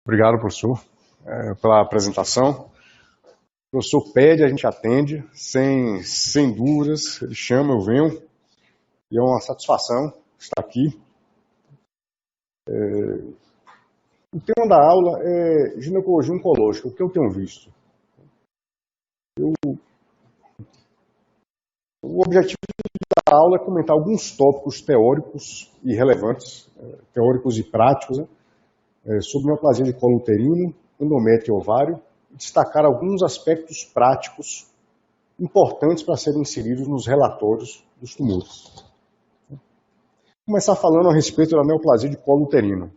Obrigado, professor, pela apresentação. O professor pede, a gente atende, sem dúvidas. Ele chama, eu venho. E é uma satisfação estar aqui. O tema da aula é ginecologia oncológica, o que eu tenho visto. O objetivo da aula é comentar alguns tópicos teóricos e relevantes, teóricos e práticos, sobre neoplasia de colo uterino, endométrio e ovário, e destacar alguns aspectos práticos importantes para serem inseridos nos relatórios dos tumores. Vou começar falando a respeito da neoplasia de colo uterino.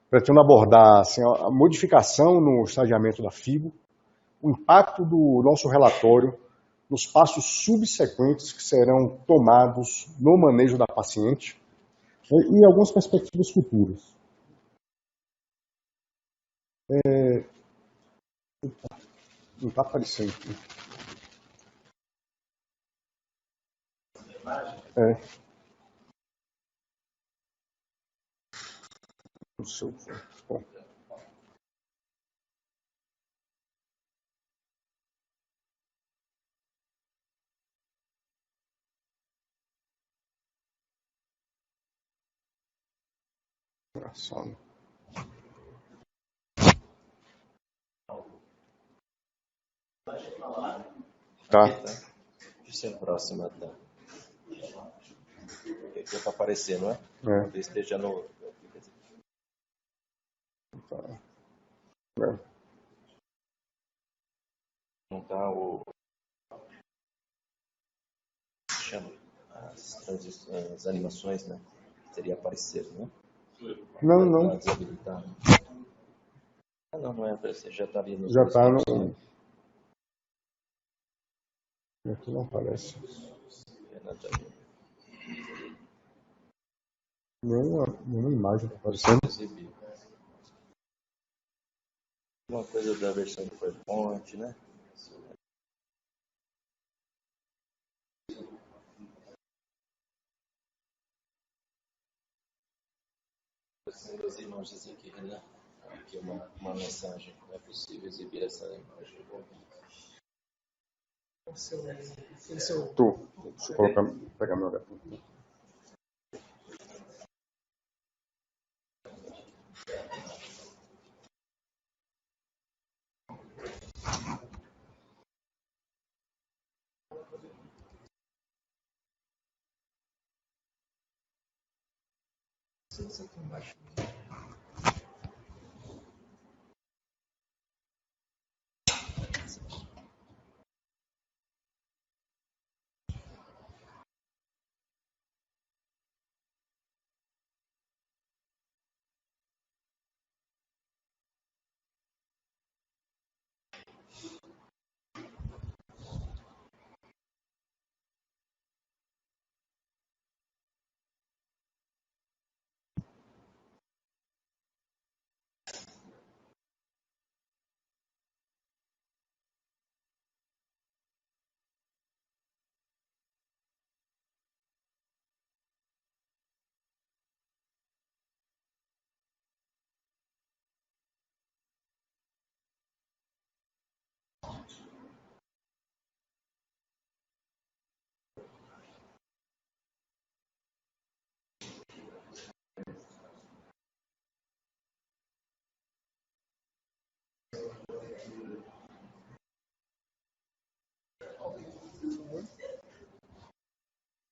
Pretendo abordar assim, a modificação no estadiamento da FIGO, o impacto do nosso relatório nos passos subsequentes que serão tomados no manejo da paciente e algumas perspectivas futuras. Não está aparecendo aqui. No seu... Bom. Tá. Deixa eu próxima, tá? Aqui tá aparecendo, né? Talvez esteja no... Tá. Não tá o... Chama as animações, né? Teria aparecido, né? Não. Tá desabilitado. Ah, não é aparecer, já tá ali no... Já tá no... Aqui não aparece. Nenhuma imagem está aparecendo. Uma coisa da versão do PowerPoint, né? As imagens aqui, né? Aqui uma mensagem. Não é possível exibir essa imagem. Deixa eu pegar meu gato. Aqui embaixo.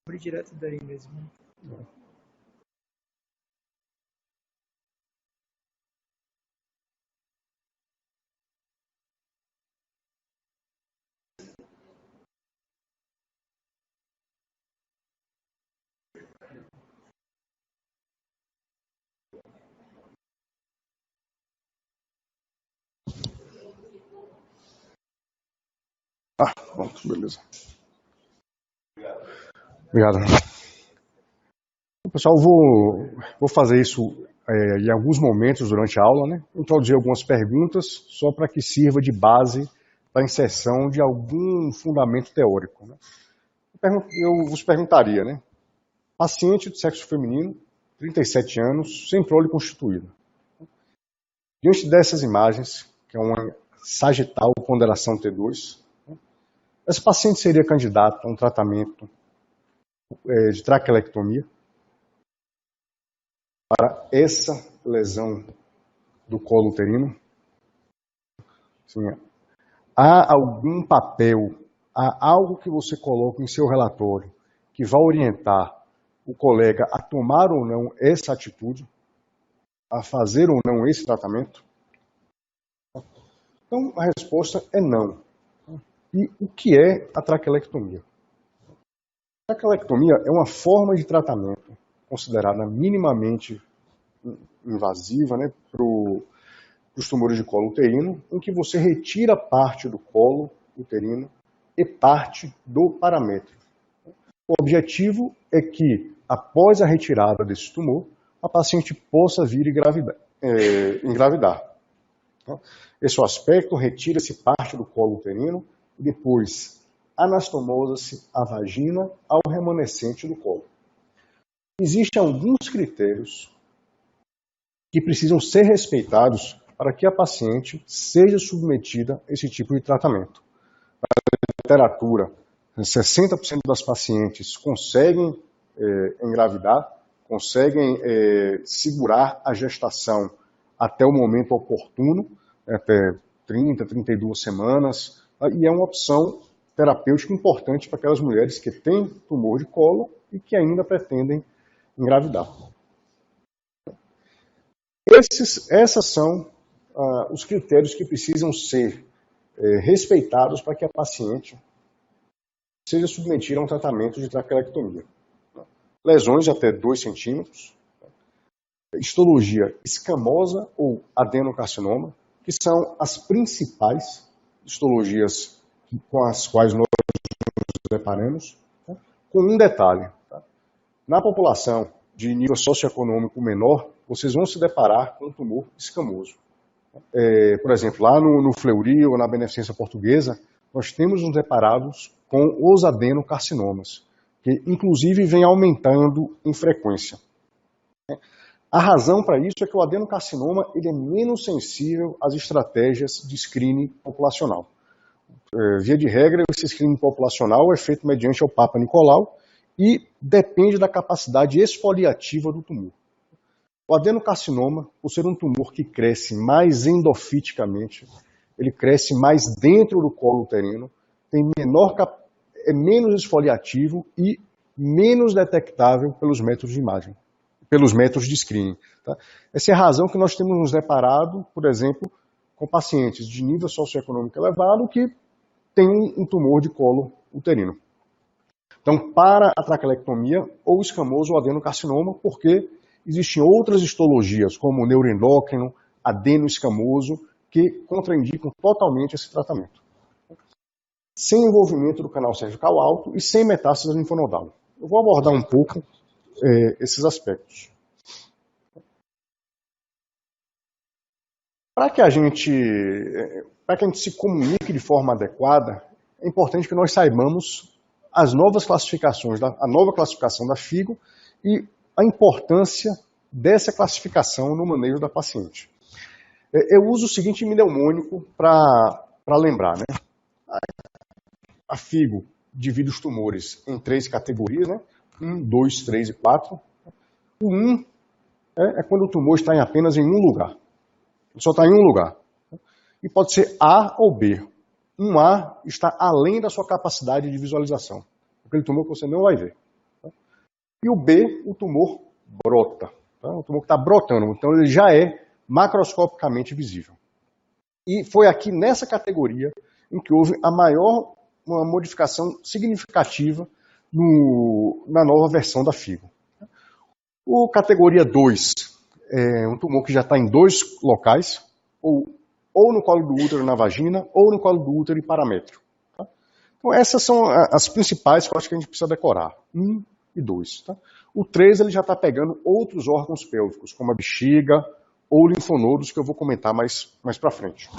Abre direto daí mesmo. Pronto, beleza. Obrigado. Pessoal, vou fazer isso em alguns momentos durante a aula, né? Introduzir algumas perguntas só para que sirva de base para a inserção de algum fundamento teórico. Né? Eu vos perguntaria, né? Paciente de sexo feminino, 37 anos, sem prole constituído. Diante dessas imagens, que é uma sagital ponderação T2, esse paciente seria candidato a um tratamento de traquelectomia para essa lesão do colo uterino. Assim, há algum papel, há algo que você coloca em seu relatório que vai orientar o colega a tomar ou não essa atitude, a fazer ou não esse tratamento? Então, a resposta é não. E o que é a traquelectomia? A traquelectomia é uma forma de tratamento considerada minimamente invasiva, né, para os tumores de colo uterino, em que você retira parte do colo uterino e parte do paramétrio. O objetivo é que, após a retirada desse tumor, a paciente possa vir engravidar. Esse aspecto, retira-se parte do colo uterino e depois anastomosa-se a vagina ao remanescente do colo. Existem alguns critérios que precisam ser respeitados para que a paciente seja submetida a esse tipo de tratamento. Na literatura, 60% das pacientes conseguem engravidar, conseguem segurar a gestação até o momento oportuno, até 30, 32 semanas, e é uma opção terapêutica importante para aquelas mulheres que têm tumor de colo e que ainda pretendem engravidar. Esses são os critérios que precisam ser respeitados para que a paciente seja submetida a um tratamento de traquelectomia. Lesões de até 2 centímetros, histologia escamosa ou adenocarcinoma, que são as principais histologias com as quais nós nos deparamos, com um detalhe. Na população de nível socioeconômico menor, vocês vão se deparar com um tumor escamoso. Por exemplo, lá no Fleury ou na Beneficência Portuguesa, nós temos nos deparados com os adenocarcinomas, que inclusive vem aumentando em frequência. A razão para isso é que o adenocarcinoma ele é menos sensível às estratégias de screening populacional. Via de regra, esse screening populacional é feito mediante o Papa Nicolau e depende da capacidade exfoliativa do tumor. O adenocarcinoma, por ser um tumor que cresce mais endofiticamente, ele cresce mais dentro do colo uterino, é menos esfoliativo e menos detectável pelos métodos de imagem, pelos métodos de screening. Tá? Essa é a razão que nós temos nos deparado, por exemplo, com pacientes de nível socioeconômico elevado que têm um tumor de colo uterino. Então, para a traquelectomia, ou escamoso ou adenocarcinoma, porque existem outras histologias, como o neuroendócrino, adenoescamoso, que contraindicam totalmente esse tratamento. Sem envolvimento do canal cervical alto e sem metástase linfonodal. Eu vou abordar um pouco esses aspectos. Para que a gente se comunique de forma adequada, é importante que nós saibamos a nova classificação da FIGO e a importância dessa classificação no manejo da paciente. Eu uso o seguinte mnemônico para lembrar, né? A FIGO divide os tumores em 3 categorias, né? 1, 2, 3 e 4. O 1 é quando o tumor está apenas em um lugar. Ele só está em um lugar. E pode ser A ou B. Um A está além da sua capacidade de visualização. Aquele tumor que você não vai ver. E o B, o tumor brota. O tumor que está brotando. Então ele já é macroscopicamente visível. E foi aqui nessa categoria em que houve uma modificação significativa na nova versão da FIGO. O categoria 2 é um tumor que já está em 2 locais, ou no colo do útero e na vagina, ou no colo do útero e paramétrio. Tá? Então essas são as principais que eu acho que a gente precisa decorar. 1 e 2. Tá? O 3 ele já está pegando outros órgãos pélvicos, como a bexiga ou linfonodos, que eu vou comentar mais para frente.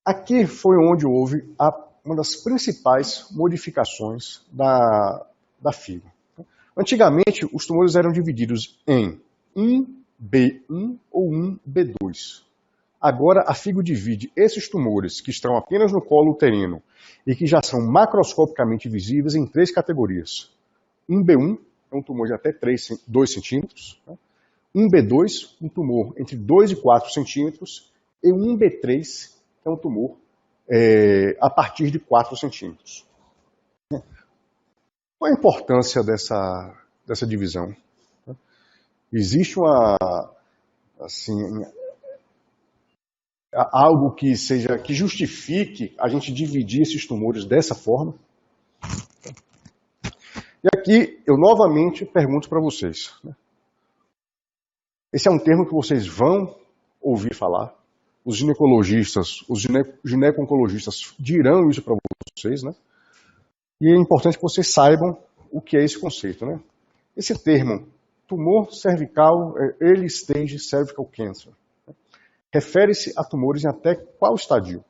Aqui foi onde houve uma das principais modificações da FIGO. Antigamente, os tumores eram divididos em 1 1B1 ou 1B2. Agora, a FIGO divide esses tumores que estão apenas no colo uterino e que já são macroscopicamente visíveis em 3 categorias. 1B1 é um tumor de até 2 centímetros. 1B2, um tumor entre 2 e 4 centímetros. E 1B3 é um tumor a partir de 4 centímetros. Qual a importância dessa divisão? Existe algo que justifique a gente dividir esses tumores dessa forma? E aqui eu novamente pergunto para vocês. Esse é um termo que vocês vão ouvir falar. Os ginecologistas, os gineco-oncologistas dirão isso para vocês, né? E é importante que vocês saibam o que é esse conceito, né? Esse termo, tumor cervical, early stage cervical cancer, refere-se a tumores em até qual estadio?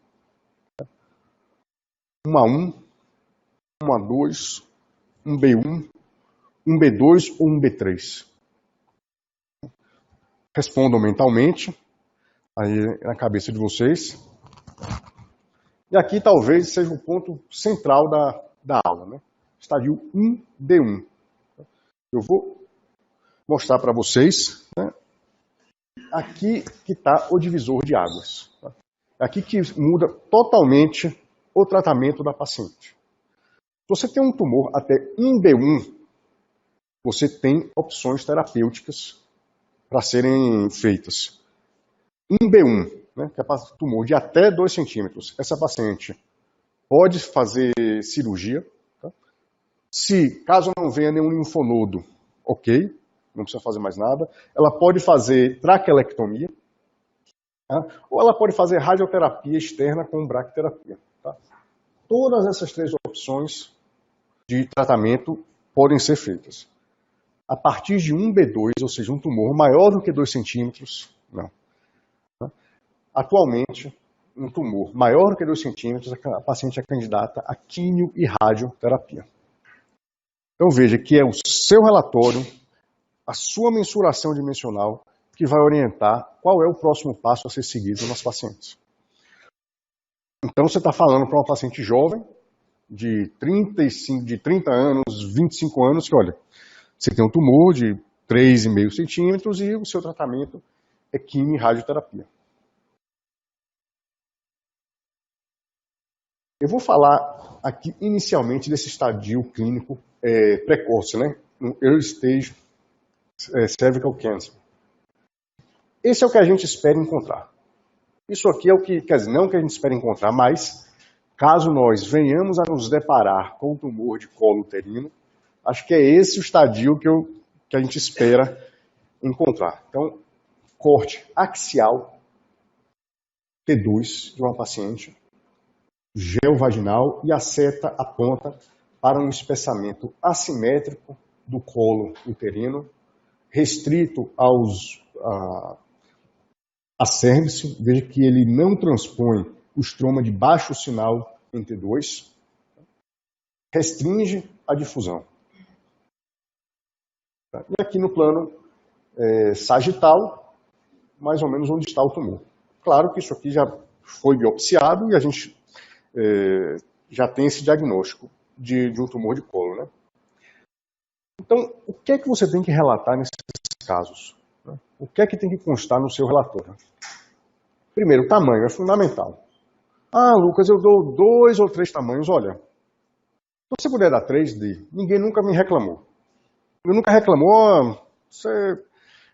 1A1, 1A2, 1B1, 1B2 ou 1B3? Respondam mentalmente, aí na cabeça de vocês. E aqui talvez seja o ponto central da aula, né? Estadio 1B1. Eu vou mostrar para vocês, né? Aqui que está o divisor de águas. Tá? Aqui que muda totalmente o tratamento da paciente. Se você tem um tumor até 1B1, você tem opções terapêuticas para serem feitas. 1B1, né, que é tumor de até 2 centímetros, essa paciente pode fazer cirurgia. Tá? Caso não venha nenhum linfonodo, ok, não precisa fazer mais nada. Ela pode fazer traquelectomia, tá? Ou ela pode fazer radioterapia externa com braquiterapia. Tá? Todas essas 3 opções de tratamento podem ser feitas. A partir de 1B2, ou seja, um tumor maior do que 2 centímetros, não. Tá? Atualmente, um tumor maior do que 2 centímetros, a paciente é candidata a quimio e radioterapia. Então veja que é o seu relatório, a sua mensuração dimensional, que vai orientar qual é o próximo passo a ser seguido nas pacientes. Então você está falando para uma paciente jovem, de 30 anos, 25 anos, que olha, você tem um tumor de 3,5 centímetros e o seu tratamento é quimio e radioterapia. Eu vou falar aqui inicialmente desse estadio clínico precoce, né? No early stage cervical cancer. Esse é o que a gente espera encontrar. Isso aqui é o que, quer dizer, não que a gente espera encontrar, mas caso nós venhamos a nos deparar com um tumor de colo uterino, acho que é esse o estadio que a gente espera encontrar. Então, corte axial T2 de uma paciente, geovaginal, e a seta aponta para um espessamento assimétrico do colo uterino, restrito a cérvix. Veja que ele não transpõe o estroma de baixo sinal em T2, restringe a difusão. E aqui no plano sagital, mais ou menos onde está o tumor. Claro que isso aqui já foi biopsiado e a gente já tem esse diagnóstico de um tumor de colo, né? Então, o que é que você tem que relatar nesses casos? O que é que tem que constar no seu relatório? Primeiro, o tamanho é fundamental. Ah, Lucas, eu dou 2 ou 3 tamanhos. Olha, se você puder dar 3, dê. Ninguém nunca me reclamou. Eu nunca reclamou.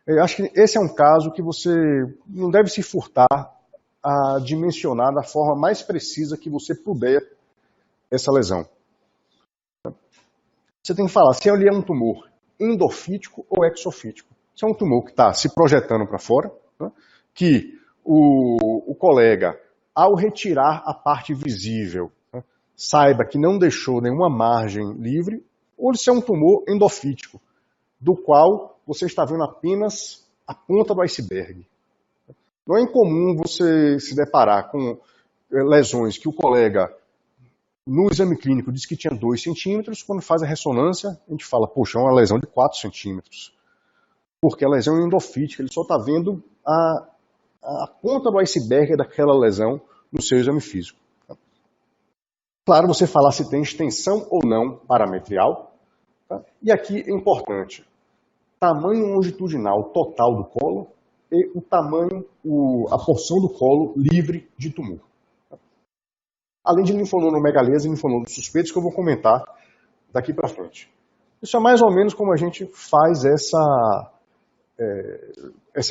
Eu acho que esse é um caso que você não deve se furtar a dimensionar da forma mais precisa que você puder essa lesão. Você tem que falar se ele é um tumor endofítico ou exofítico. Se é um tumor que está se projetando para fora, né, que o colega, ao retirar a parte visível, né, saiba que não deixou nenhuma margem livre, ou se é um tumor endofítico, do qual você está vendo apenas a ponta do iceberg. Não é incomum você se deparar com lesões que o colega, no exame clínico, diz que tinha 2 centímetros, quando faz a ressonância, a gente fala, poxa, é uma lesão de 4 centímetros. porque a lesão é endofítica, ele só está vendo a ponta do iceberg daquela lesão no seu exame físico. Claro, você falar se tem extensão ou não parametrial. Tá? E aqui é importante, tamanho longitudinal total do colo e o tamanho, a porção do colo livre de tumor. Além de linfonodomegalias e linfonodos suspeitos, que eu vou comentar daqui para frente. Isso é mais ou menos como a gente faz essa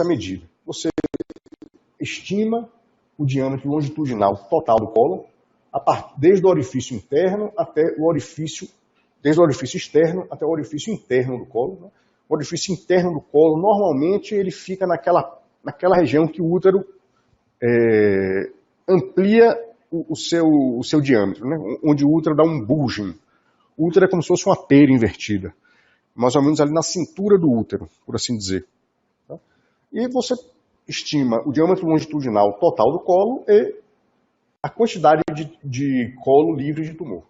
medida. Você estima o diâmetro longitudinal total do colo, desde o orifício interno até o orifício, desde o orifício externo até o orifício interno do colo. Né? O orifício interno do colo, normalmente, ele fica naquela região que o útero amplia o seu diâmetro, né? Onde o útero dá um bulging. O útero é como se fosse uma pera invertida, mais ou menos ali na cintura do útero, por assim dizer. Tá? E você estima o diâmetro longitudinal total do colo e a quantidade de colo livre de tumor.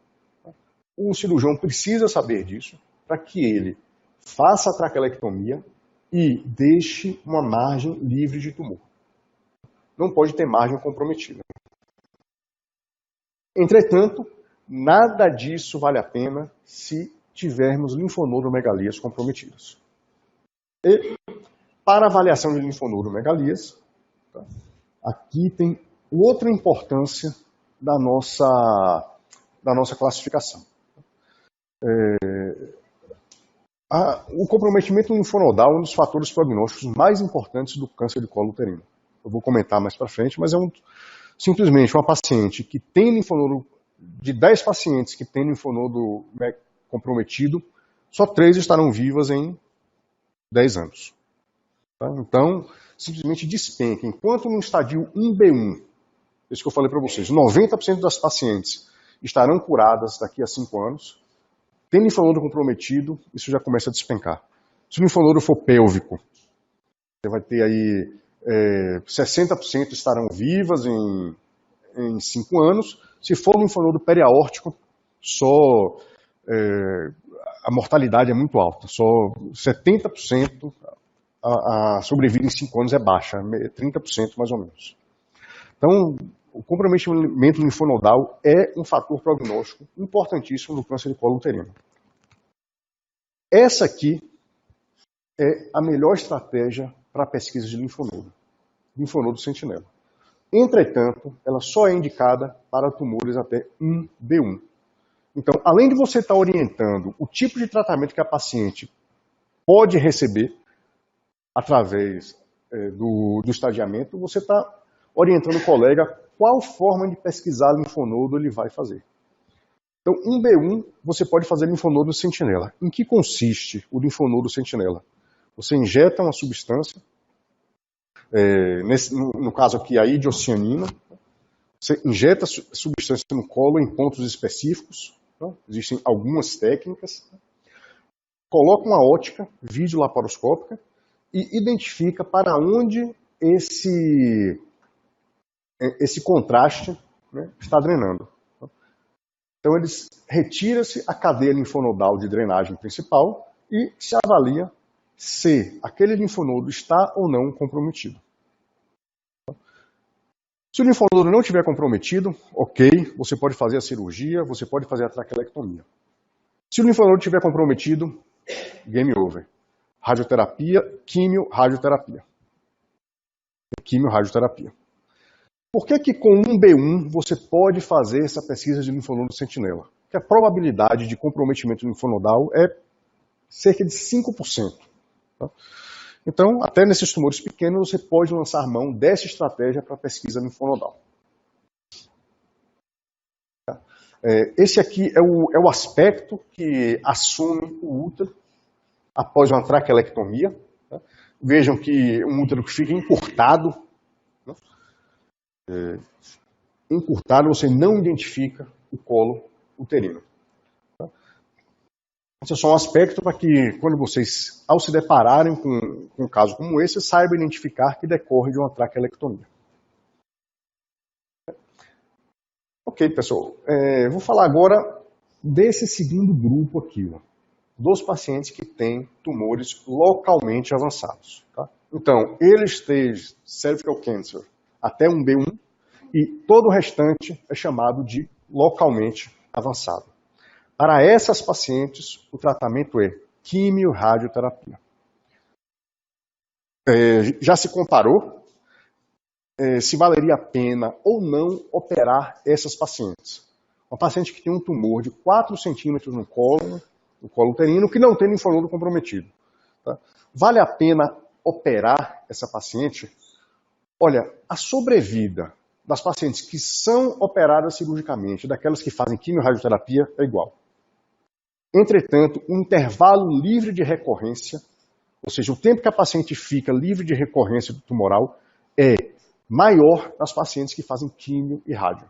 O cirurgião precisa saber disso para que ele faça a traquelectomia e deixe uma margem livre de tumor. Não pode ter margem comprometida. Entretanto, nada disso vale a pena se tivermos linfonodomegalias comprometidas. E, para avaliação de linfonodomegalias, tá, aqui tem outra importância da nossa classificação. O comprometimento linfonodal é um dos fatores prognósticos mais importantes do câncer de colo uterino. Eu vou comentar mais para frente, mas simplesmente uma paciente que tem linfonodo, de 10 pacientes que têm linfonodo comprometido, só 3 estarão vivas em 10 anos. Tá? Então, simplesmente despenca. Enquanto no estadio 1B1, isso que eu falei para vocês, 90% das pacientes estarão curadas daqui a 5 anos, tem linfonodo comprometido, isso já começa a despencar. Se o linfonodo for pélvico, você vai ter aí 60% estarão vivas em 5 anos. Se for um linfonodo periaórtico, a mortalidade é muito alta. Só 70% a sobrevida em 5 anos é baixa, 30% mais ou menos. Então, o comprometimento linfonodal é um fator prognóstico importantíssimo no câncer de colo uterino. Essa aqui é a melhor estratégia para a pesquisa de linfonodo sentinela. Entretanto, ela só é indicada para tumores até 1B1. Então, além de você estar orientando o tipo de tratamento que a paciente pode receber através do estadiamento, você está orientando o colega qual forma de pesquisar linfonodo ele vai fazer. Então, 1B1, você pode fazer linfonodo sentinela. Em que consiste o linfonodo sentinela? Você injeta uma substância, no caso aqui a idiocianina, você injeta a substância no colo em pontos específicos, tá? Existem algumas técnicas, coloca uma ótica videolaparoscópica e identifica para onde esse contraste, né, está drenando. Então, retira-se a cadeia linfonodal de drenagem principal e se avalia se aquele linfonodo está ou não comprometido. Se o linfonodo não estiver comprometido, ok, você pode fazer a cirurgia, você pode fazer a traquelectomia. Se o linfonodo estiver comprometido, game over. Radioterapia, quimio-radioterapia. Quimio-radioterapia. Por que com 1B1 você pode fazer essa pesquisa de linfonodo sentinela? Porque a probabilidade de comprometimento linfonodal é cerca de 5%. Tá? Então, até nesses tumores pequenos, você pode lançar mão dessa estratégia para a pesquisa linfonodal. Tá? Esse aqui é o aspecto que assume o útero após uma traquelectomia. Tá? Vejam que um útero que fica encurtado, né? Encurtado, você não identifica o colo uterino. Tá? Esse é só um aspecto para que, quando vocês, ao se depararem com um caso como esse, saibam identificar que decorre de uma traquelectomia. Ok, pessoal. Vou falar agora desse segundo grupo aqui. Ó. dos pacientes que têm tumores localmente avançados. Tá? Então, early stage cervical cancer até um B1 e todo o restante é chamado de localmente avançado. Para essas pacientes, o tratamento é quimio-radioterapia. Já se comparou se valeria a pena ou não operar essas pacientes. Uma paciente que tem um tumor de 4 centímetros no colo uterino, que não tem linfonodo comprometido. Tá? Vale a pena operar essa paciente? Olha, a sobrevida das pacientes que são operadas cirurgicamente, daquelas que fazem quimio-radioterapia, é igual. Entretanto, o intervalo livre de recorrência, ou seja, o tempo que a paciente fica livre de recorrência tumoral, é maior nas pacientes que fazem quimio e rádio.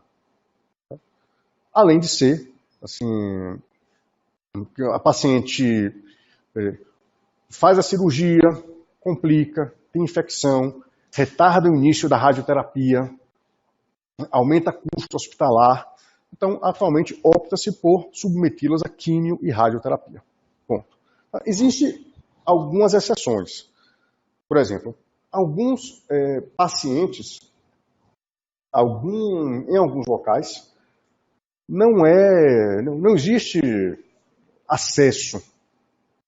Além de ser, assim, a paciente faz a cirurgia, complica, tem infecção, retarda o início da radioterapia, aumenta custo hospitalar. Então, atualmente, opta-se por submeti-las a quimio e radioterapia. Ponto. Existem algumas exceções. Por exemplo, alguns pacientes, em alguns locais, não existe acesso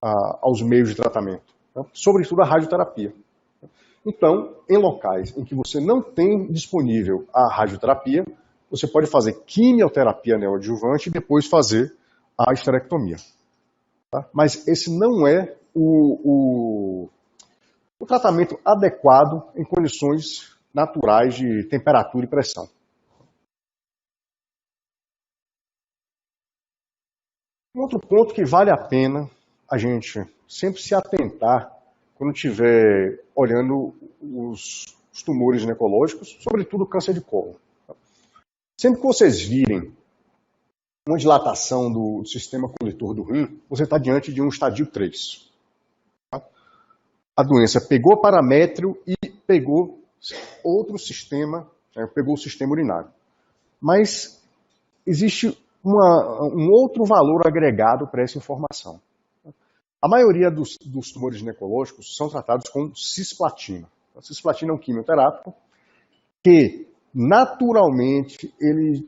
aos meios de tratamento, tá? Sobretudo a radioterapia. Então, em locais em que você não tem disponível a radioterapia, você pode fazer quimioterapia neoadjuvante e depois fazer a esterectomia. Tá? Mas esse não é o tratamento adequado em condições naturais de temperatura e pressão. Um outro ponto que vale a pena a gente sempre se atentar quando estiver olhando os tumores ginecológicos, sobretudo o câncer de colo. Sempre que vocês virem uma dilatação do sistema coletor do rim, você está diante de um estadio 3. A doença pegou paramétrio e pegou outro sistema, pegou o sistema urinário. Mas existe um outro valor agregado para essa informação. A maioria dos tumores ginecológicos são tratados com cisplatina. A cisplatina é um quimioterápico que, naturalmente, ele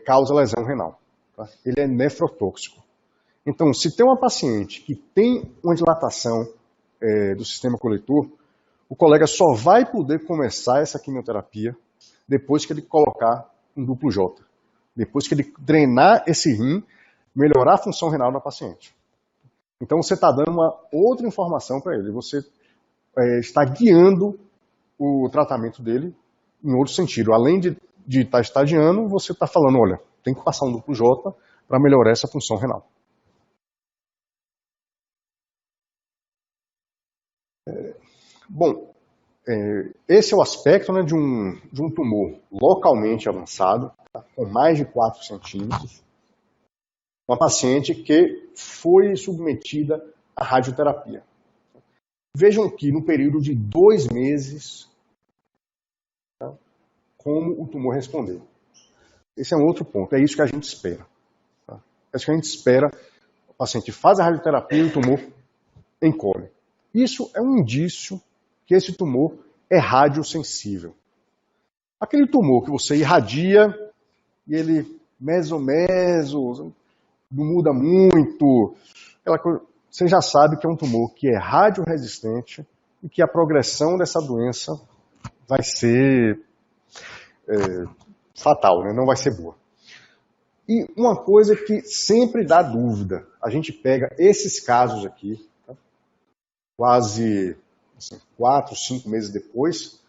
causa lesão renal. Tá? Ele é nefrotóxico. Então, se tem uma paciente que tem uma dilatação do sistema coletor, o colega só vai poder começar essa quimioterapia depois que ele colocar um duplo J. Depois que ele drenar esse rim, melhorar a função renal da paciente. Então você está dando uma outra informação para ele. Você está guiando o tratamento dele em outro sentido. Além de estar estadiando, você está falando, olha, tem que passar um duplo J para melhorar essa função renal. Bom, esse é o aspecto, né, de um tumor localmente avançado, tá, com mais de 4 centímetros. Uma paciente que foi submetida à radioterapia. Vejam que no período de 2 meses, tá, como o tumor respondeu. Esse é um outro ponto, é isso que a gente espera. Tá? É isso que a gente espera, o paciente faz a radioterapia e o tumor encolhe. Isso é um indício que esse tumor é radiosensível. Aquele tumor que você irradia e ele meso, não muda muito, você já sabe que é um tumor que é radioresistente e que a progressão dessa doença vai ser fatal, né? Não vai ser boa. E uma coisa que sempre dá dúvida, a gente pega esses casos aqui, tá? Quase 4, 5 meses depois,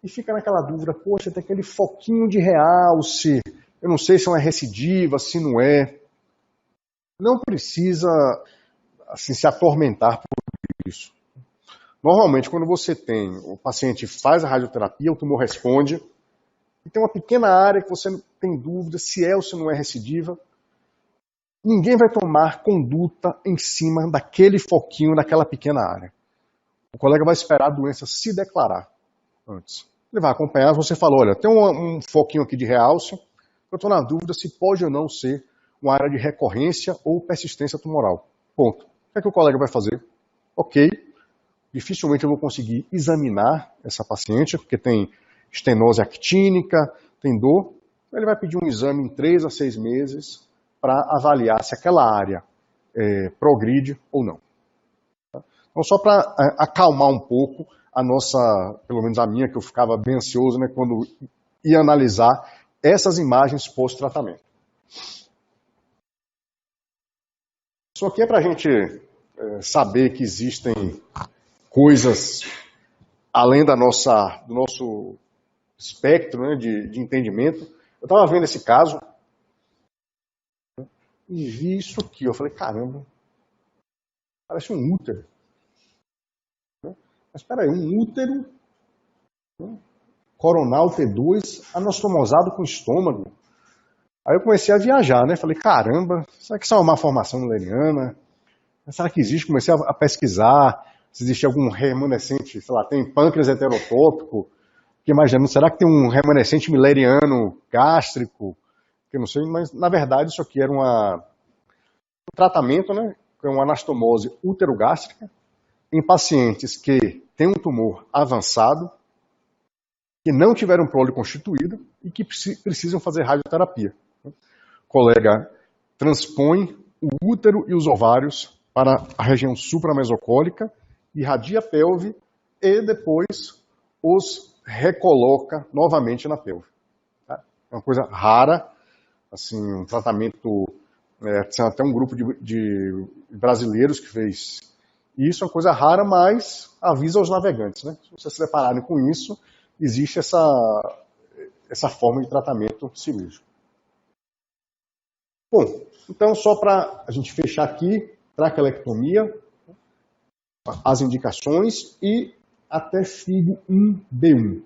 e fica naquela dúvida, poxa, tem aquele foquinho de realce, eu não sei se é uma recidiva, se não é. Não precisa assim, se atormentar por isso. Normalmente, quando o paciente faz a radioterapia, o tumor responde, e tem uma pequena área que você tem dúvida se é ou se não é recidiva, ninguém vai tomar conduta em cima daquele foquinho, daquela pequena área. O colega vai esperar a doença se declarar antes. Ele vai acompanhar, você fala, olha, tem um foquinho aqui de realce, eu estou na dúvida se pode ou não ser uma área de recorrência ou persistência tumoral. Ponto. O que é que o colega vai fazer? Ok, dificilmente eu vou conseguir examinar essa paciente, porque tem estenose actínica, tem dor. Ele vai pedir um exame em 3 a 6 meses para avaliar se aquela área progride ou não. Então, só para acalmar um pouco a nossa, pelo menos a minha, que eu ficava bem ansioso, né, quando ia analisar essas imagens pós-tratamento. Isso aqui é para a gente saber que existem coisas além do nosso espectro, né, de entendimento. Eu estava vendo esse caso e vi isso aqui. Eu falei, caramba, parece um útero. Mas espera aí, um útero coronal T2 anastomosado com estômago. Aí eu comecei a viajar, né? Falei, caramba, será que isso é uma malformação mulleriana? Será que existe? Comecei a pesquisar se existe algum remanescente, sei lá, tem pâncreas heterotópico. Fiquei imaginando, será que tem um remanescente milleriano gástrico? Que eu não sei, mas na verdade isso aqui era um tratamento, né? Com uma anastomose uterogástrica em pacientes que têm um tumor avançado, que não tiveram prole constituída e que precisam fazer radioterapia. O colega transpõe o útero e os ovários para a região supramesocólica, irradia a pelve e depois os recoloca novamente na pelve. É uma coisa rara, assim, um tratamento, tem até um grupo de brasileiros que fez isso, é uma coisa rara, mas avisa aos navegantes, né? Se vocês se depararem com isso, existe essa forma de tratamento cirúrgico. Bom, então só para a gente fechar aqui, traquelectomia, as indicações e até FIGO 1B1.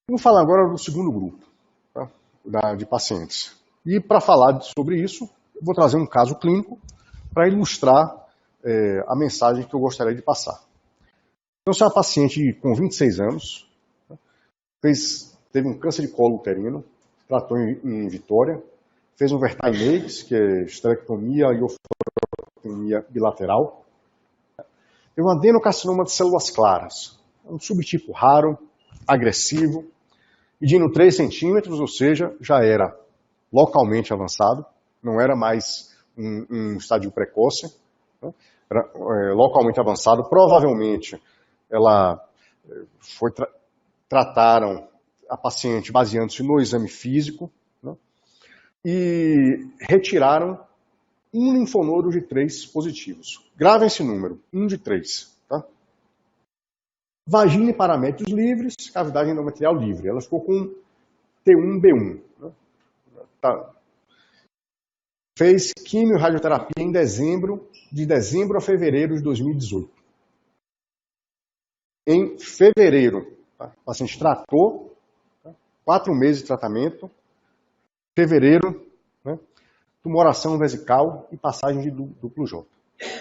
Vamos falar agora do segundo grupo, tá? De pacientes. E para falar sobre isso, eu vou trazer um caso clínico para ilustrar a mensagem que eu gostaria de passar. Então, essa é uma paciente com 26 anos, teve um câncer de colo uterino, tratou em Vitória, fez um Vertainex, que é esterectomia e oforectomia bilateral. Teve um adenocarcinoma de células claras, um subtipo raro, agressivo, medindo 3 centímetros, ou seja, já era localmente avançado, não era mais um estádio precoce, né? Era localmente avançado, provavelmente trataram a paciente baseando-se no exame físico, né? E retiraram um linfonodo de 3 positivos. Gravem esse número, 1 de 3. Tá? Vagina e paramétros livres, cavidade endometrial livre. Ela ficou com T1B1. Né? Tá. Fez quimio e radioterapia em de dezembro a fevereiro de 2018. Em fevereiro, tá? O paciente tratou, 4 meses de tratamento. Fevereiro, né? Tumoração vesical e passagem de duplo J.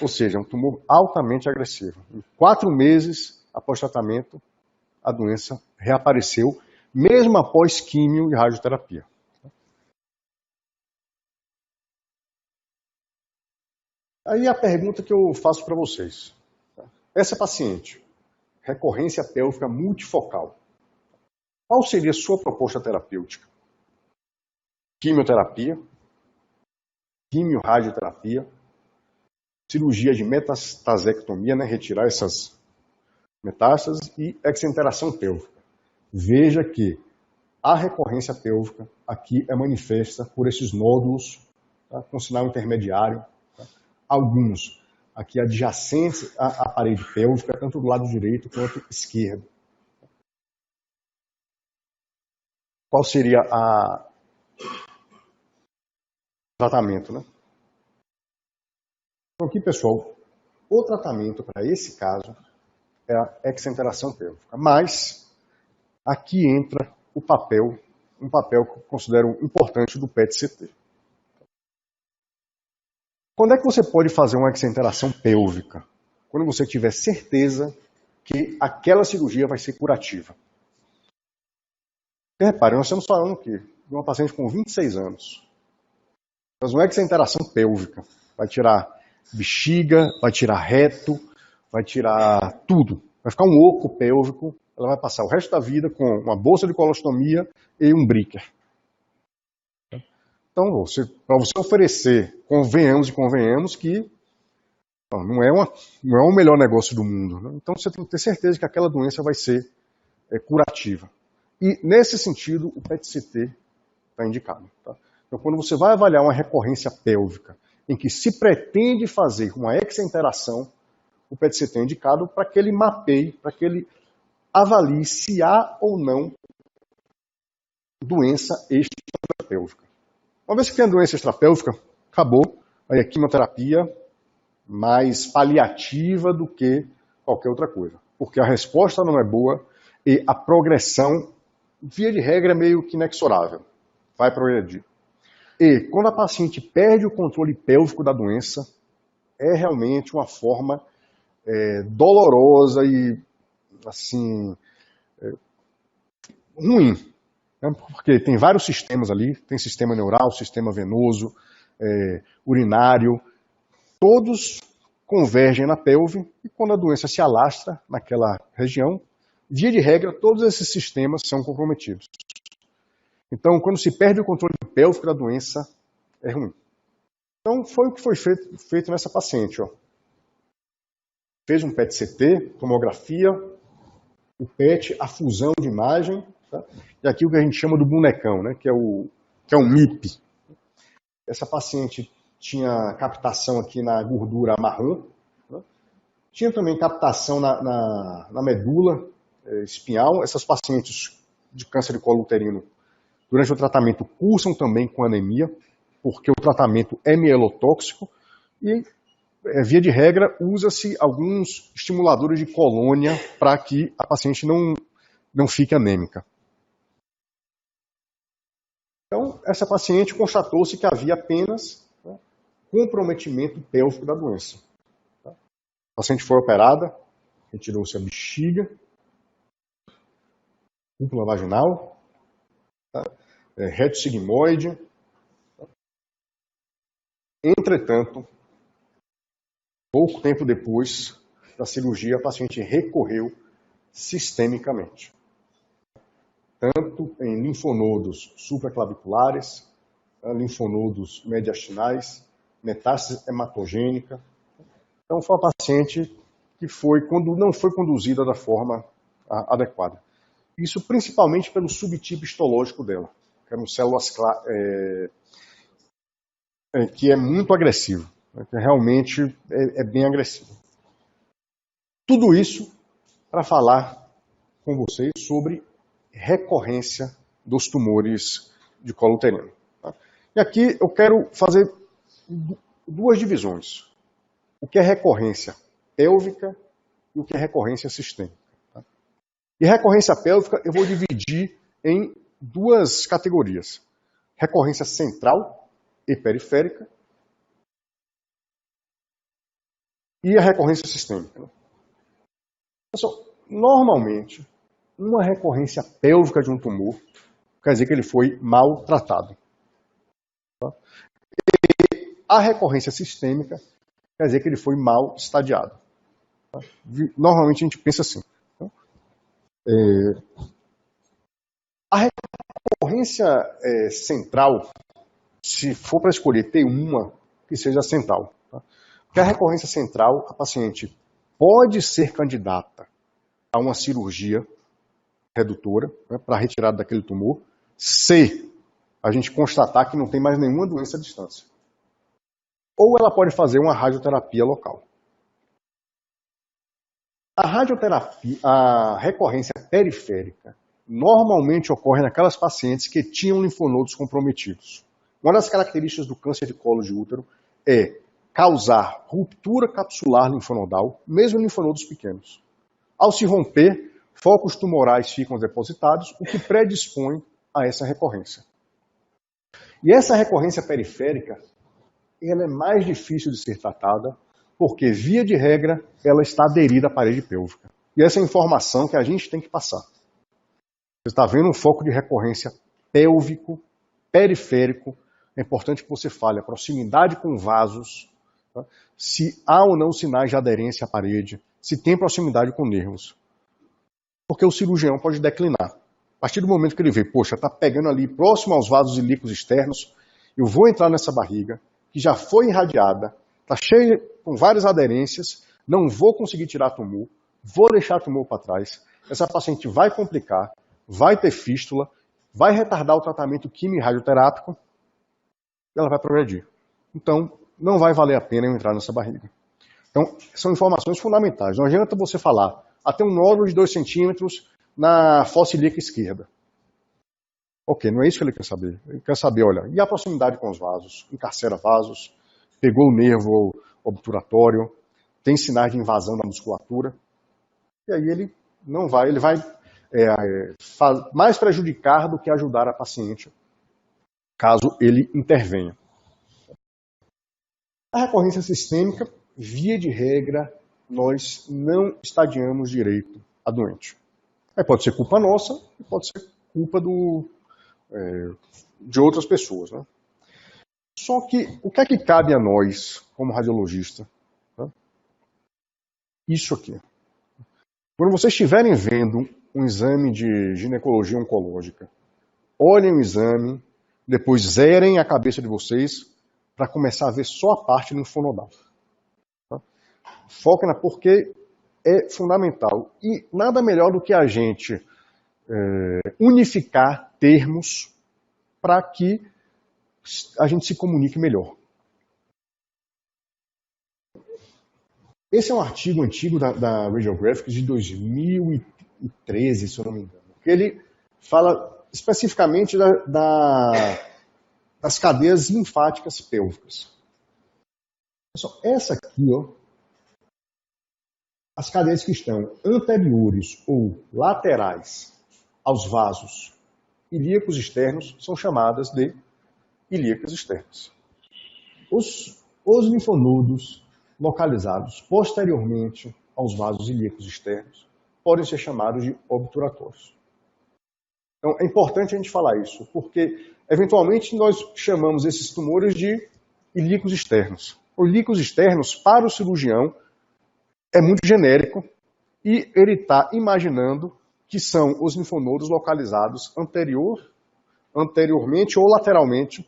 Ou seja, um tumor altamente agressivo. Em 4 meses após tratamento, a doença reapareceu, mesmo após quimio e radioterapia. Aí a pergunta que eu faço para vocês. Essa paciente, recorrência pélvica multifocal, qual seria a sua proposta terapêutica? Quimioterapia, quimio-radioterapia, cirurgia de metastasectomia, né, retirar essas metástases, e exenteração pélvica. Veja que a recorrência pélvica aqui é manifesta por esses nódulos, tá, com sinal intermediário, tá, alguns aqui adjacentes à parede pélvica, tanto do lado direito quanto esquerdo. Qual seria o tratamento, né? Então aqui, pessoal, o tratamento para esse caso é a exenteração pélvica. Mas aqui entra um papel que eu considero importante do PET-CT. Quando é que você pode fazer uma exenteração pélvica? Quando você tiver certeza que aquela cirurgia vai ser curativa. E repare, nós estamos falando aqui de uma paciente com 26 anos. Mas não é que essa interação pélvica vai tirar bexiga, vai tirar reto, vai tirar tudo. Vai ficar um oco pélvico, ela vai passar o resto da vida com uma bolsa de colostomia e um Bricker. Então, para você oferecer, convenhamos que não é o melhor negócio do mundo. Né? Então, você tem que ter certeza que aquela doença vai ser curativa. E, nesse sentido, o PET-CT está indicado. Tá? Então, quando você vai avaliar uma recorrência pélvica em que se pretende fazer uma extrainteração, o PET-CT é indicado para que ele mapeie, para que ele avalie se há ou não doença extrapélvica. Uma vez que tem a doença extrapélvica, acabou. Aí a quimioterapia mais paliativa do que qualquer outra coisa. Porque a resposta não é boa e a progressão, via de regra, é meio que inexorável. Vai progredir. E quando a paciente perde o controle pélvico da doença, é realmente uma forma dolorosa e, assim, ruim. Né? Porque tem vários sistemas ali, tem sistema neural, sistema venoso, urinário, todos convergem na pelve e quando a doença se alastra naquela região, via de regra, todos esses sistemas são comprometidos. Então, quando se perde o controle pélvico da doença, é ruim. Então, foi o que foi feito nessa paciente. Ó. Fez um PET-CT, tomografia, o PET, a fusão de imagem, tá? E aqui o que a gente chama do bonecão, né? que é o MIP. Essa paciente tinha captação aqui na gordura marrom, né? Tinha também captação na medula espinhal. Essas pacientes de câncer de colo uterino, durante o tratamento, cursam também com anemia, porque o tratamento é mielotóxico e, via de regra, usa-se alguns estimuladores de colônia para que a paciente não fique anêmica. Então, essa paciente constatou-se que havia apenas comprometimento pélvico da doença. A paciente foi operada, retirou-se a bexiga, cúpula vaginal, reto sigmoide. Entretanto, pouco tempo depois da cirurgia, a paciente recorreu sistemicamente, tanto em linfonodos supraclaviculares, linfonodos mediastinais, metástase hematogênica. Então, foi uma paciente que não foi conduzida da forma adequada. Isso principalmente pelo subtipo histológico dela, que eram células que é muito agressivo, que realmente é bem agressivo. Tudo isso para falar com vocês sobre recorrência dos tumores de colo uterino. Tá? E aqui eu quero fazer duas divisões. O que é recorrência pélvica e o que é recorrência sistêmica. Tá? E recorrência pélvica eu vou dividir em duas categorias. Recorrência central e periférica e a recorrência sistêmica. Né? Pessoal, normalmente, uma recorrência pélvica de um tumor quer dizer que ele foi mal tratado. Tá? E a recorrência sistêmica quer dizer que ele foi mal estadiado. Tá? Normalmente a gente pensa assim. Tá? A recorrência central, se for para escolher ter uma, que seja central. Tá? Porque a recorrência central, a paciente pode ser candidata a uma cirurgia redutora, né, para a retirada daquele tumor, se a gente constatar que não tem mais nenhuma doença à distância. Ou ela pode fazer uma radioterapia local. A radioterapia, a recorrência periférica, normalmente ocorre naquelas pacientes que tinham linfonodos comprometidos. Uma das características do câncer de colo de útero é causar ruptura capsular linfonodal, mesmo em linfonodos pequenos. Ao se romper, focos tumorais ficam depositados, o que predispõe a essa recorrência. E essa recorrência periférica, ela é mais difícil de ser tratada, porque, via de regra, ela está aderida à parede pélvica. E essa é a informação que a gente tem que passar. Você está vendo um foco de recorrência pélvico periférico, é importante que você fale a proximidade com vasos, tá? Se há ou não sinais de aderência à parede, se tem proximidade com nervos. Porque o cirurgião pode declinar. A partir do momento que ele vê, poxa, está pegando ali próximo aos vasos ilíacos externos, eu vou entrar nessa barriga, que já foi irradiada, está cheia com várias aderências, não vou conseguir tirar tumor, vou deixar tumor para trás, essa paciente vai complicar, vai ter fístula, vai retardar o tratamento químico e radioterápico, e ela vai progredir. Então, não vai valer a pena eu entrar nessa barriga. Então, são informações fundamentais. Não adianta você falar, até um nódulo de 2 centímetros na fossa ilíaca esquerda. Ok, não é isso que ele quer saber. Ele quer saber, olha, e a proximidade com os vasos? Encarcera vasos, pegou o nervo obturatório, tem sinais de invasão da musculatura. E aí ele não vai, ele vai mais prejudicar do que ajudar a paciente, caso ele intervenha. A recorrência sistêmica, via de regra, nós não estadiamos direito a doente. Aí pode ser culpa nossa e pode ser culpa de outras pessoas, né? Só que o que é que cabe a nós, como radiologista? Né? Isso aqui. Quando vocês estiverem vendo um exame de ginecologia oncológica, olhem o exame, depois zerem a cabeça de vocês para começar a ver só a parte linfonodal. Tá? Foquem porque é fundamental. E nada melhor do que a gente unificar termos para que a gente se comunique melhor. Esse é um artigo antigo da Radiographics de 2013, se eu não me engano. Que ele fala especificamente das cadeias linfáticas pélvicas. Essa aqui, ó, as cadeias que estão anteriores ou laterais aos vasos ilíacos externos são chamadas de ilíacas externas. Os linfonodos localizados posteriormente aos vasos ilíacos externos podem ser chamados de obturatórios. Então é importante a gente falar isso, porque eventualmente nós chamamos esses tumores de ilíacos externos. Os ilíacos externos, para o cirurgião, é muito genérico e ele está imaginando que são os linfonodos localizados anteriormente ou lateralmente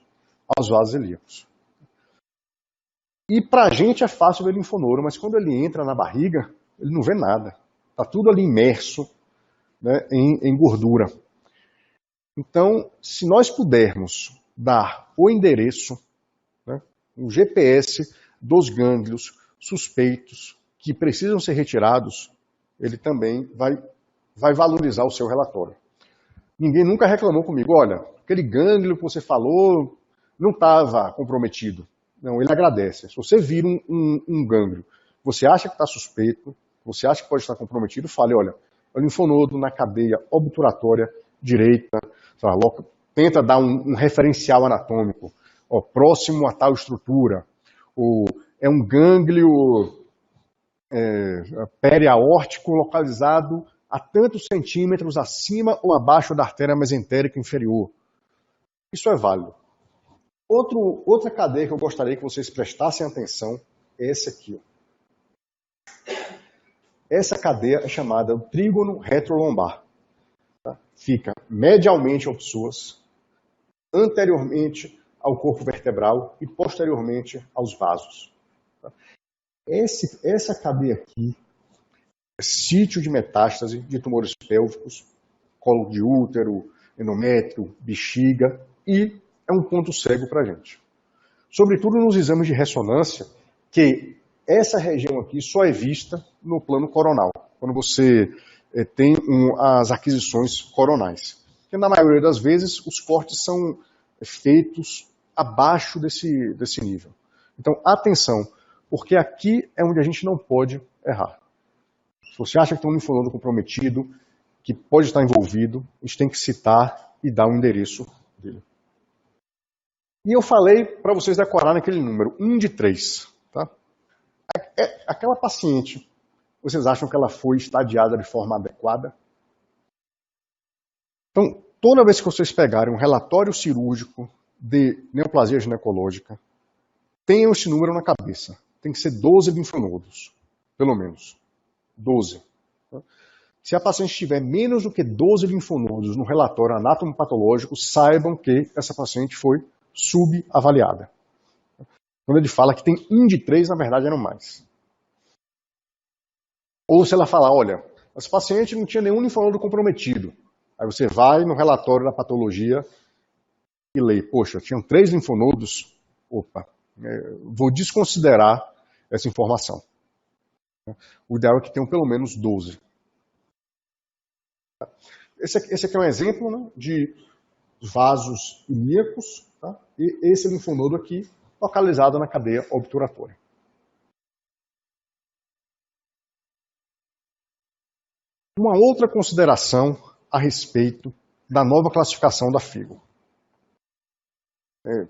aos vasos ilíacos. E para a gente é fácil ver linfonodo, mas quando ele entra na barriga, ele não vê nada. Está tudo ali imerso, né, em gordura. Então, se nós pudermos dar o endereço, né, o GPS dos gânglios suspeitos que precisam ser retirados, ele também vai valorizar o seu relatório. Ninguém nunca reclamou comigo, olha, aquele gânglio que você falou não estava comprometido. Não, ele agradece. Se você vira um gânglio, você acha que está suspeito, você acha que pode estar comprometido, fale, olha, é o linfonodo na cadeia obturatória direita, tenta dar um referencial anatômico, ó, próximo a tal estrutura, ou é um gânglio periaórtico localizado a tantos centímetros acima ou abaixo da artéria mesentérica inferior. Isso é válido. Outra cadeia que eu gostaria que vocês prestassem atenção é essa aqui. Ó. Essa cadeia é chamada o trígono retrolombar. Tá? Fica medialmente ao psoas, anteriormente ao corpo vertebral e posteriormente aos vasos. Tá? Essa cadeia aqui é sítio de metástase de tumores pélvicos, colo de útero, endométrio, bexiga e é um ponto cego para a gente. Sobretudo nos exames de ressonância, que essa região aqui só é vista no plano coronal, quando você tem as aquisições coronais. Porque na maioria das vezes os cortes são feitos abaixo desse nível. Então, atenção, porque aqui é onde a gente não pode errar. Se você acha que tem um linfonodo comprometido, que pode estar envolvido, a gente tem que citar e dar o endereço dele. E eu falei para vocês decorarem aquele número, 1 de 3. Tá? Aquela paciente, vocês acham que ela foi estadiada de forma adequada? Então, toda vez que vocês pegarem um relatório cirúrgico de neoplasia ginecológica, tenham esse número na cabeça. Tem que ser 12 linfonodos, pelo menos. 12. Se a paciente tiver menos do que 12 linfonodos no relatório anatomopatológico, saibam que essa paciente foi subavaliada. Quando ele fala que tem 1 de 3, na verdade eram mais. Ou se ela falar, olha, essa paciente não tinha nenhum linfonodo comprometido. Aí você vai no relatório da patologia e lê, poxa, tinham 3 linfonodos, opa, vou desconsiderar essa informação. O ideal é que tenham pelo menos 12. Esse aqui é um exemplo, né, de vasos ilíacos, tá? E esse linfonodo aqui localizado na cadeia obturatória. Uma outra consideração a respeito da nova classificação da FIGO.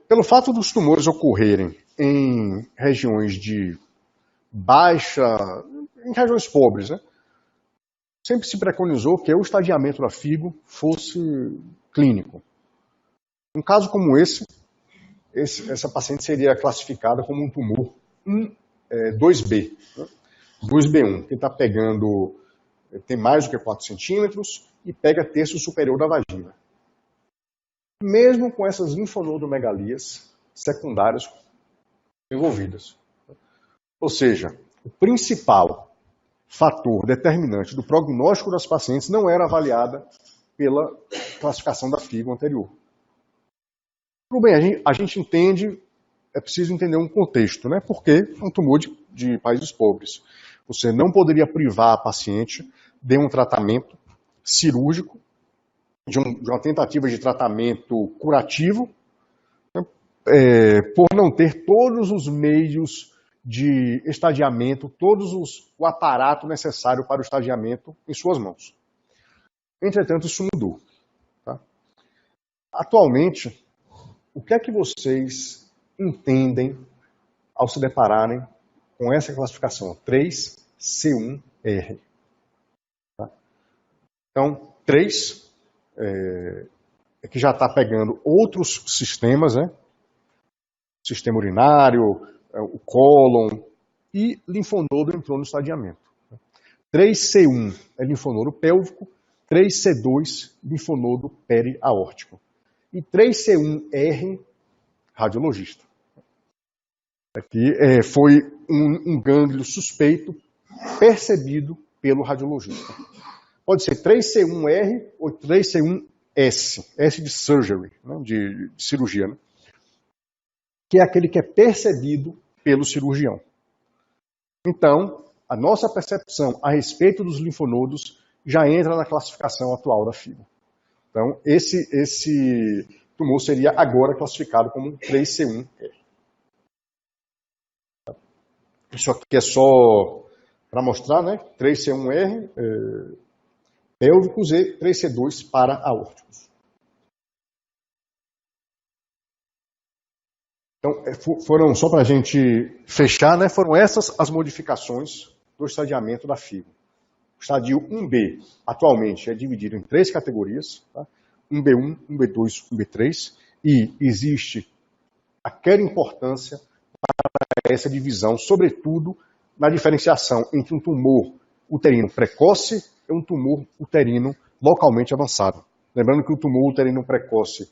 Pelo fato dos tumores ocorrerem em regiões de baixa, em regiões pobres, né? Sempre se preconizou que o estadiamento da FIGO fosse clínico. Um caso como essa paciente seria classificada como um tumor 2B, né? 2B1, que está pegando, tem mais do que 4 centímetros e pega terço superior da vagina. Mesmo com essas linfonodomegalias secundárias envolvidas. Ou seja, o principal fator determinante do prognóstico das pacientes não era avaliada pela classificação da FIGO anterior. Tudo bem, a gente entende, é preciso entender um contexto, né? Porque é um tumor de países pobres. Você não poderia privar a paciente de um tratamento cirúrgico, de uma tentativa de tratamento curativo, né? Por não ter todos os meios de estadiamento, o aparato necessário para o estadiamento em suas mãos. Entretanto, isso mudou. Tá? Atualmente, o que é que vocês entendem ao se depararem com essa classificação 3C1R? Tá? Então, 3 é que já está pegando outros sistemas, né? Sistema urinário, o cólon e linfonodo entrou no estadiamento. 3C1 é linfonodo pélvico, 3C2 linfonodo periaórtico. E 3C1R, radiologista. Aqui foi um gânglio suspeito percebido pelo radiologista. Pode ser 3C1R ou 3C1S, S de surgery, né, de cirurgia, né, que é aquele que é percebido pelo cirurgião. Então, a nossa percepção a respeito dos linfonodos já entra na classificação atual da FIGO. Então, esse tumor seria agora classificado como 3C1R. Isso aqui é só para mostrar, né? 3C1R pélvicos e 3C2 para-aórticos. Então, foram, só para a gente fechar, né? Foram essas as modificações do estadiamento da FIGO. O estadio 1B, atualmente, é dividido em 3 categorias, tá? 1B1, 1B2, 1B3, e existe aquela importância para essa divisão, sobretudo na diferenciação entre um tumor uterino precoce e um tumor uterino localmente avançado. Lembrando que o tumor uterino precoce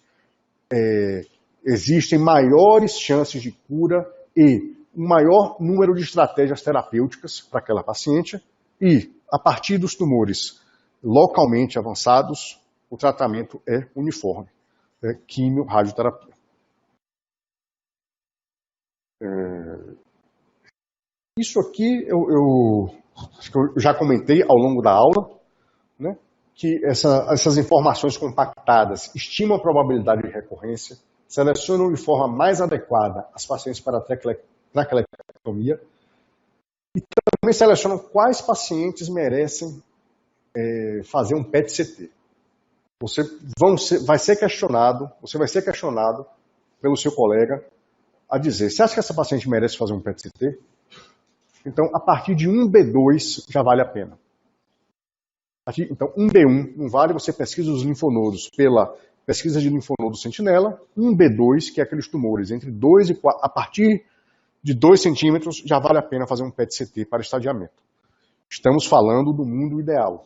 existem maiores chances de cura e um maior número de estratégias terapêuticas para aquela paciente, e a partir dos tumores localmente avançados, o tratamento é uniforme, quimio-radioterapia. Isso aqui acho que eu já comentei ao longo da aula, né, que essas informações compactadas estimam a probabilidade de recorrência, selecionam de forma mais adequada as pacientes para traquelectomia e também selecionam quais pacientes merecem fazer um PET-CT. Você vai ser questionado pelo seu colega a dizer, você acha que essa paciente merece fazer um PET-CT? Então, a partir de 1B2 já vale a pena. Então, 1B1 não vale, você pesquisa os linfonodos pela pesquisa de linfonodo sentinela, um B2, que é aqueles tumores entre 2 e 4, a partir de 2 centímetros, já vale a pena fazer um PET-CT para estadiamento. Estamos falando do mundo ideal,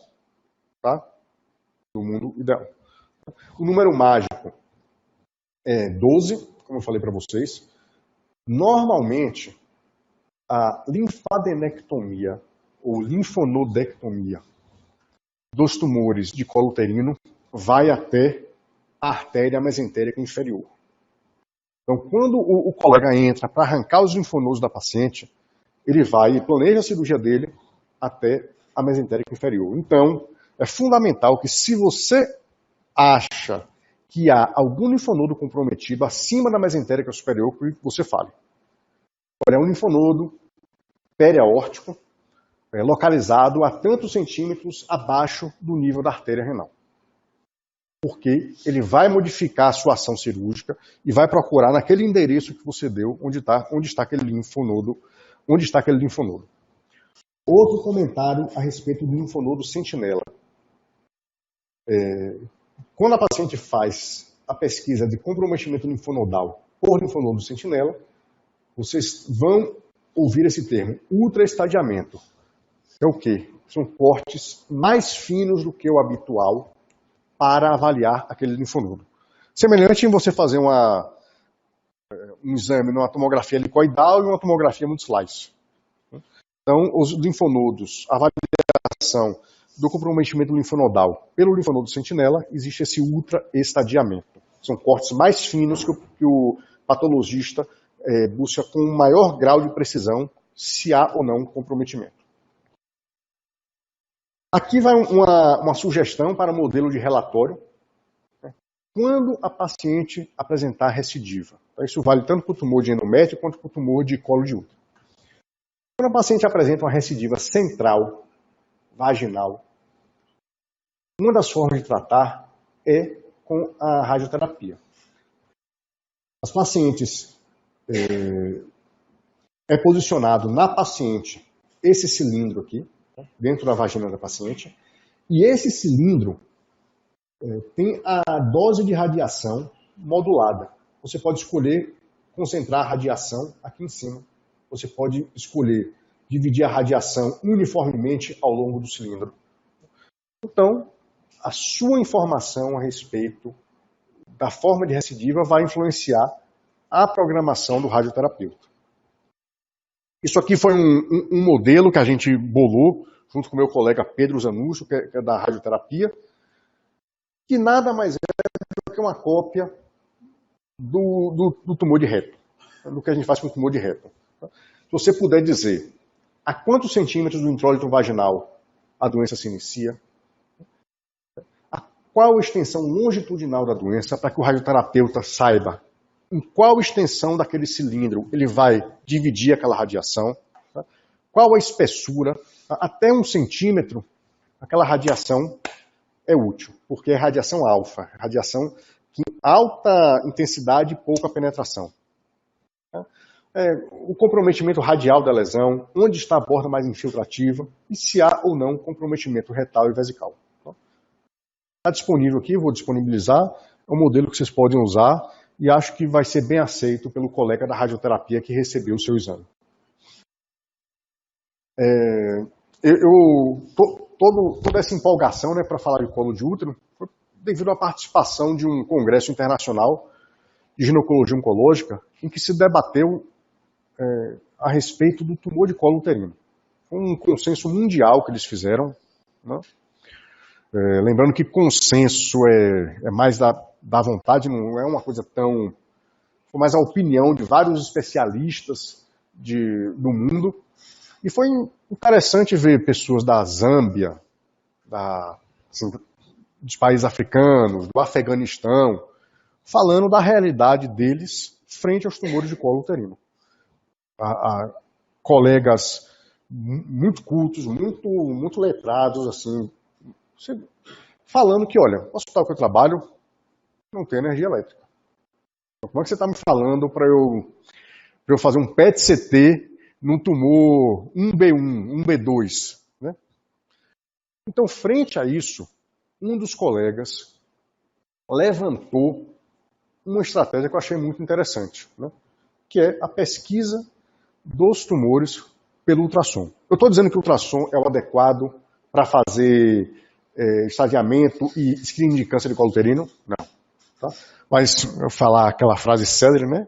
tá? Do mundo ideal. O número mágico é 12, como eu falei para vocês. Normalmente, a linfadenectomia ou linfonodectomia dos tumores de colo uterino vai até a artéria mesentérica inferior. Então, quando o colega entra para arrancar os linfonodos da paciente, ele vai e planeja a cirurgia dele até a mesentérica inferior. Então, é fundamental que, se você acha que há algum linfonodo comprometido acima da mesentérica superior, que você fale. Olha, é um linfonodo periaórtico, localizado a tantos centímetros abaixo do nível da artéria renal. Porque ele vai modificar a sua ação cirúrgica e vai procurar naquele endereço que você deu onde está aquele linfonodo. Outro comentário a respeito do linfonodo sentinela. Quando a paciente faz a pesquisa de comprometimento linfonodal por linfonodo sentinela, vocês vão ouvir esse termo, ultraestadiamento. É o quê? São cortes mais finos do que o habitual para avaliar aquele linfonodo. Semelhante em você fazer um exame numa tomografia helicoidal e uma tomografia multislice. Então, os linfonodos, a avaliação do comprometimento linfonodal pelo linfonodo sentinela, existe esse ultraestadiamento. São cortes mais finos que o patologista busca com um maior grau de precisão se há ou não comprometimento. Aqui vai uma sugestão para modelo de relatório, quando a paciente apresentar recidiva. Então, isso vale tanto para o tumor de endométrio quanto para o tumor de colo de útero. Quando a paciente apresenta uma recidiva central, vaginal, uma das formas de tratar é com a radioterapia. As pacientes, é posicionado na paciente esse cilindro aqui, dentro da vagina da paciente, e esse cilindro tem a dose de radiação modulada. Você pode escolher concentrar a radiação aqui em cima. Você pode escolher dividir a radiação uniformemente ao longo do cilindro. Então, a sua informação a respeito da forma de recidiva vai influenciar a programação do radioterapeuta. Isso aqui foi um modelo que a gente bolou junto com o meu colega Pedro Zanussi, que é da radioterapia, que nada mais é do que uma cópia do tumor de reto, do que a gente faz com o tumor de reto. Se você puder dizer a quantos centímetros do intrólito vaginal a doença se inicia, qual a extensão longitudinal da doença, para que o radioterapeuta saiba em qual extensão daquele cilindro ele vai dividir aquela radiação, qual a espessura, até 1 centímetro, aquela radiação é útil, porque é radiação alfa, radiação de alta intensidade e pouca penetração. O comprometimento radial da lesão, onde está a borda mais infiltrativa e se há ou não comprometimento retal e vesical. Está disponível aqui, vou disponibilizar, é um modelo que vocês podem usar e acho que vai ser bem aceito pelo colega da radioterapia que recebeu o seu exame. Toda essa empolgação, né, para falar de colo de útero foi devido à participação de um congresso internacional de ginecologia oncológica em que se debateu a respeito do tumor de colo uterino. Foi um consenso mundial que eles fizeram, né? Lembrando que consenso é mais da vontade, não é uma coisa tão... Foi mais a opinião de vários especialistas do mundo. E foi interessante ver pessoas da Zâmbia, dos países africanos, do Afeganistão, falando da realidade deles frente aos tumores de colo uterino. Colegas muito cultos, muito letrados, assim, falando que, olha, o hospital que eu trabalho não tem energia elétrica. Então, como é que você está me falando para eu fazer um PET-CT num tumor 1B1, 1B2? Né? Então, frente a isso, um dos colegas levantou uma estratégia que eu achei muito interessante, né? Que é a pesquisa dos tumores pelo ultrassom. Eu estou dizendo que o ultrassom é o adequado para fazer estadiamento e screening de câncer de colo uterino? Não. Tá? Mas eu falar aquela frase célebre, né?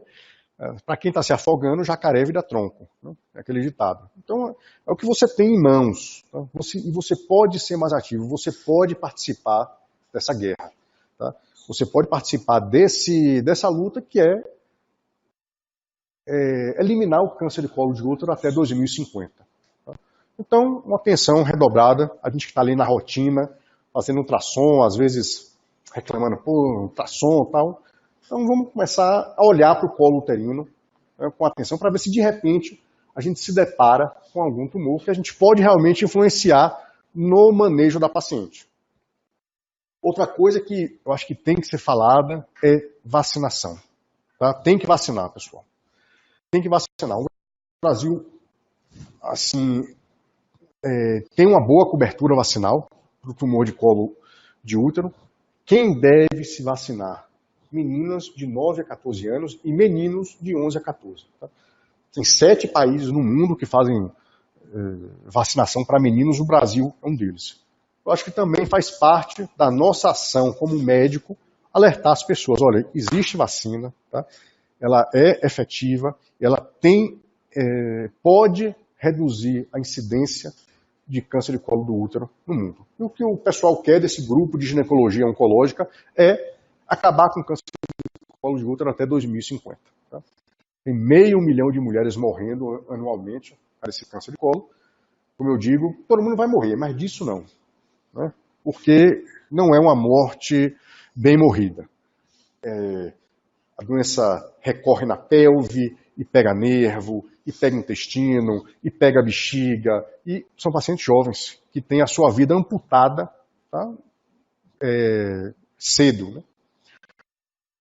Para quem está se afogando, jacaré vira tronco. Né? É aquele ditado. Então, é o que você tem em mãos. Tá? E você pode ser mais ativo, você pode participar dessa guerra. Tá? Você pode participar dessa luta que é eliminar o câncer de colo de útero até 2050. Tá? Então, uma atenção redobrada, a gente que está ali na rotina, fazendo ultrassom, às vezes reclamando, pô, ultrassom e tal. Então, vamos começar a olhar para o colo uterino, né, com atenção, para ver se de repente a gente se depara com algum tumor que a gente pode realmente influenciar no manejo da paciente. Outra coisa que eu acho que tem que ser falada é vacinação. Tá? Tem que vacinar, pessoal. Tem que vacinar. O Brasil, assim, tem uma boa cobertura vacinal para o tumor de colo de útero. Quem deve se vacinar? Meninas de 9 a 14 anos e meninos de 11 a 14. Tá? Tem 7 países no mundo que fazem vacinação para meninos, o Brasil é um deles. Eu acho que também faz parte da nossa ação como médico alertar as pessoas. Olha, existe vacina, tá? Ela é efetiva, ela pode reduzir a incidência de câncer de colo do útero no mundo. E o que o pessoal quer desse grupo de ginecologia oncológica é acabar com o câncer de colo de útero até 2050. Tá? Tem 500 mil de mulheres morrendo anualmente por esse câncer de colo. Como eu digo, todo mundo vai morrer, mas disso não. Né? Porque não é uma morte bem morrida. A doença recorre na pelve, e pega nervo, e pega intestino, e pega bexiga, e são pacientes jovens que têm a sua vida amputada, tá? Cedo. Né?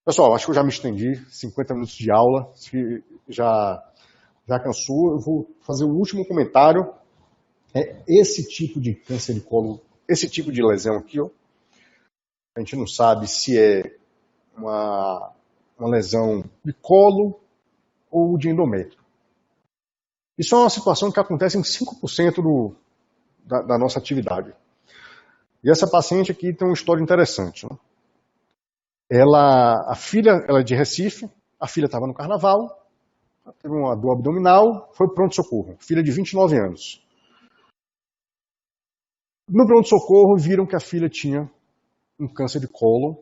Pessoal, acho que eu já me estendi, 50 minutos de aula, se já cansou, eu vou fazer o último comentário. Esse tipo de câncer de colo, esse tipo de lesão aqui, ó, a gente não sabe se é uma lesão de colo ou de endométrio. Isso é uma situação que acontece em 5% da nossa atividade. E essa paciente aqui tem uma história interessante. Né? A filha ela é de Recife, a filha estava no carnaval, teve uma dor abdominal, foi para o pronto-socorro, filha de 29 anos. No pronto-socorro viram que a filha tinha um câncer de cólon,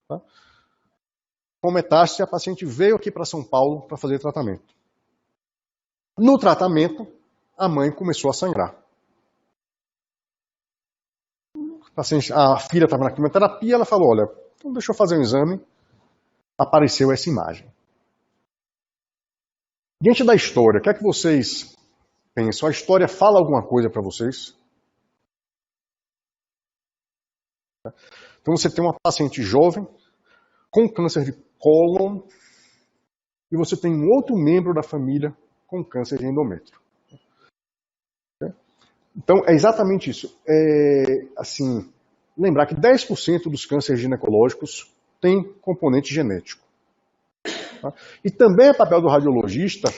tá? Com metástase, a paciente veio aqui para São Paulo para fazer tratamento. No tratamento, a mãe começou a sangrar. A filha estava na quimioterapia, ela falou, olha, então deixa eu fazer um exame. Apareceu essa imagem. Diante da história, o que é que vocês pensam? A história fala alguma coisa para vocês? Então você tem uma paciente jovem, com câncer de cólon, e você tem um outro membro da família com câncer de endométrio. Então, é exatamente isso. Assim, lembrar que 10% dos cânceres ginecológicos têm componente genético. Tá? E também é papel do radiologista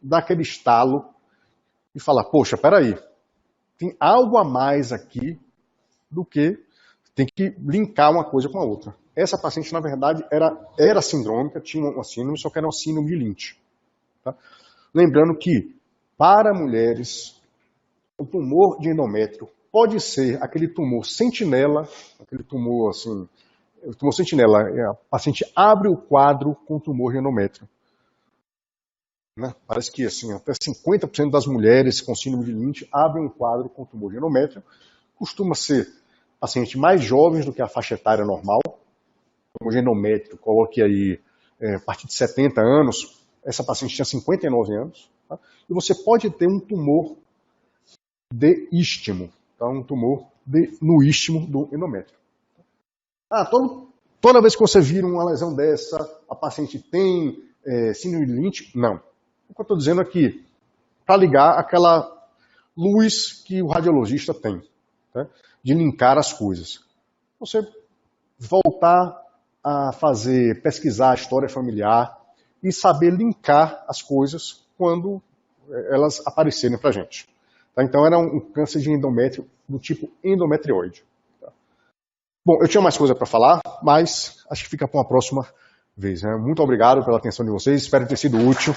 dar aquele estalo e falar, poxa, peraí, tem algo a mais aqui do que tem que linkar uma coisa com a outra. Essa paciente, na verdade, era sindrômica, tinha uma síndrome, só que era uma síndrome de Lynch. Tá? Lembrando que, para mulheres, o tumor de endométrio pode ser aquele tumor sentinela, aquele tumor assim, o tumor sentinela, a paciente abre o quadro com tumor de endométrio. Né? Parece que assim, até 50% das mulheres com síndrome de Lynch abrem um quadro com tumor de endométrio. Costuma ser pacientes mais jovens do que a faixa etária normal. Tumor de endométrio, coloque aí a partir de 70 anos, essa paciente tinha 59 anos. Tá? E você pode ter um tumor de istmo, tá? Um tumor no istmo do endométrio. Toda vez que você vira uma lesão dessa, a paciente tem síndrome de Lynch? Não. O que eu estou dizendo aqui, para ligar aquela luz que o radiologista tem, tá? De linkar as coisas. Você voltar a pesquisar a história familiar e saber linkar as coisas quando elas aparecerem para a gente. Tá? Então era um câncer de endométrio do tipo endometrioide. Tá? Bom, eu tinha mais coisa para falar, mas acho que fica para uma próxima vez. Né? Muito obrigado pela atenção de vocês, espero ter sido útil.